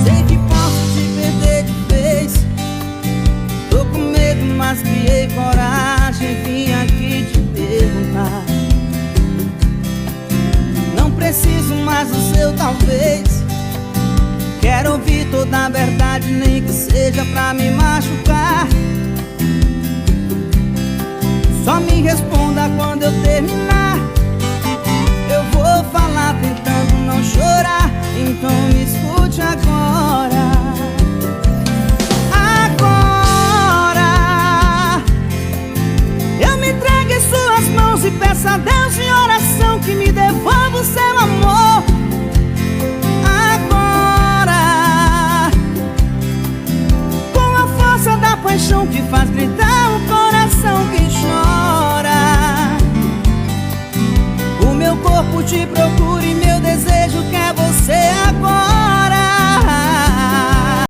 Sei que posso te perder de vez. Tô com medo, mas criei coragem. Vim aqui te perguntar. Não preciso mais do seu talvez. Quero ouvir toda a verdade, nem que seja pra me machucar. Só me responda quando eu terminar. Eu vou falar tentando não chorar, então me escuta.